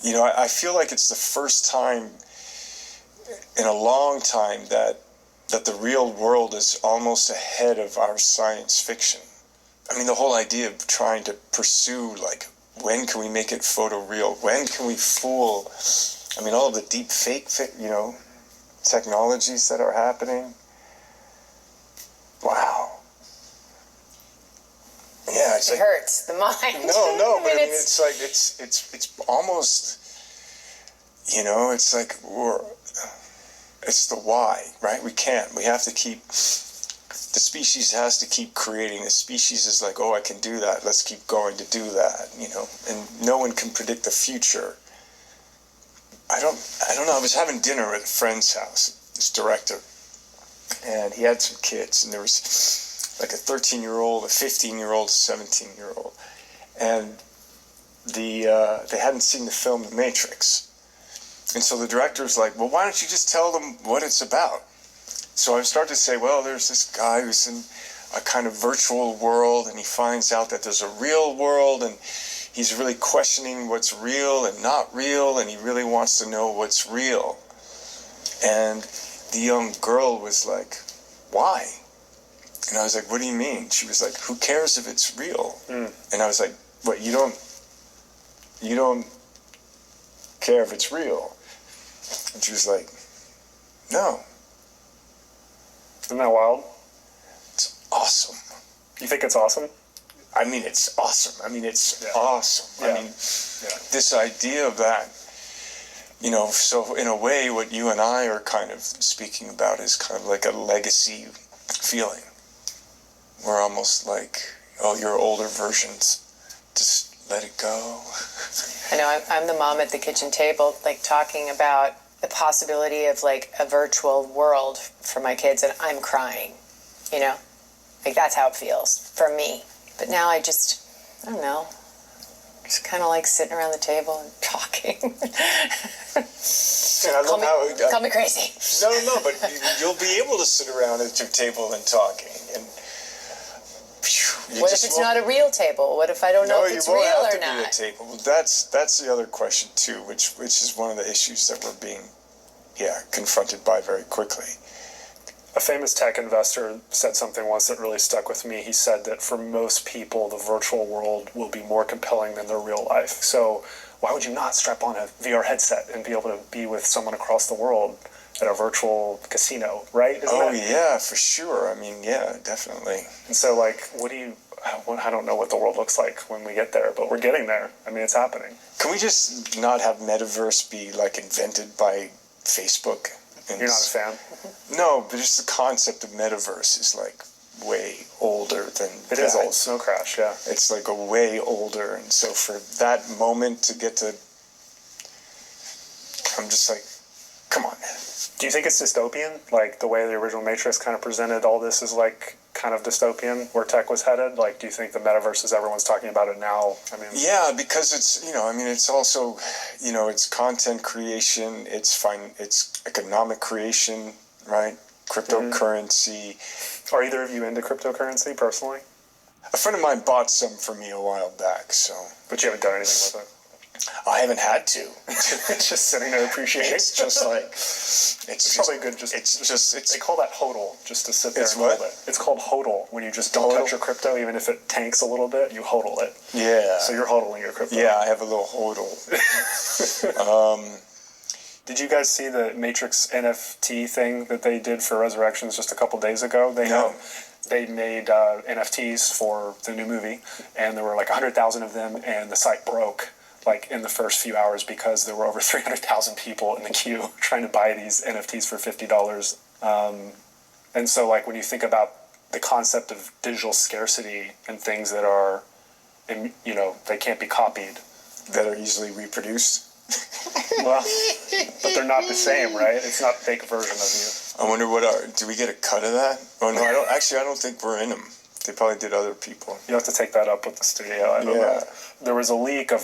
I feel like it's the first time in a long time that the real world is almost ahead of our science fiction. I mean, the whole idea of trying to pursue, like, when can we make it photoreal? When can we fool? I mean, all of the deep fake, technologies that are happening. Wow. Yeah, it hurts the mind. No, but I mean, it's like it's almost, it's like it's the why, right? We have to keep. The species has to keep creating. The species is like, oh, I can do that. Let's keep going to do that, And no one can predict the future. I don't know. I was having dinner at a friend's house, this director, and he had some kids, and there was like a 13-year-old, a 15-year-old, a 17-year-old, and they hadn't seen the film The Matrix, and so the director's like, well, why don't you just tell them what it's about? So I start to say, well, there's this guy who's in a kind of virtual world, and he finds out that there's a real world, and he's really questioning what's real and not real, and he really wants to know what's real. And the young girl was like, why? And I was like, what do you mean? She was like, who cares if it's real? And I was like, what, you don't care if it's real? And she was like, no. Isn't that wild? It's awesome. You think it's awesome? I mean, it's awesome. I mean, it's awesome. Yeah. I mean, this idea of that, so in a way, what you and I are kind of speaking about is kind of like a legacy feeling. We're almost like, oh, your older versions, just let it go. I know, I'm the mom at the kitchen table, like, talking about the possibility of, like, a virtual world for my kids, and I'm crying, Like, that's how it feels for me. But now I don't know, just kind of like sitting around the table and talking. And I love call me crazy. No, but you'll be able to sit around at your table and talking. And what if it's not a real table? What if I don't know if it's real or not? No, you won't have to be a table. Well, that's the other question too, which is one of the issues that we're being, confronted by very quickly. A famous tech investor said something once that really stuck with me. He said that for most people, the virtual world will be more compelling than their real life. So why would you not strap on a VR headset and be able to be with someone across the world at a virtual casino, right? Yeah, for sure. I mean, yeah, definitely. And so, like, I don't know what the world looks like when we get there, but we're getting there. I mean, it's happening. Can we just not have metaverse be, like, invented by Facebook? You're not a fan? No, but just the concept of metaverse is, like, way older than It is old. Snow Crash, yeah. It's, like, a way older, and so for that moment to get to... I'm just like, come on, man. Do you think it's dystopian? Like, the way the original Matrix kind of presented all this is, like, kind of dystopian, where tech was headed? Like, do you think the metaverse, as everyone's talking about it now? I mean, yeah, because it's, it's also, it's content creation, it's economic creation, right? Cryptocurrency. Are either of you into cryptocurrency personally? A friend of mine bought some for me a while back, so. But you haven't done anything with it? I haven't had to. It's just sitting there appreciating. It's just like, it's probably good. They call that hodl, just to sit there and hold it. It's called hodl, when you just don't touch your crypto, even if it tanks a little bit, you hodl it. Yeah. So you're hodling your crypto. Yeah, I have a little hodl. Did you guys see the Matrix NFT thing that they did for Resurrections just a couple days ago? They made NFTs for the new movie, and there were like 100,000 of them, and the site broke like in the first few hours because there were over 300,000 people in the queue trying to buy these NFTs for $50. And so, like, when you think about the concept of digital scarcity and things that are, they can't be copied, that are easily reproduced. Well, but they're not the same, right? It's not a fake version of you. I wonder do we get a cut of that? Oh no, I don't think we're in them. They probably did other people. You have to take that up with the studio. I don't know. There was a leak of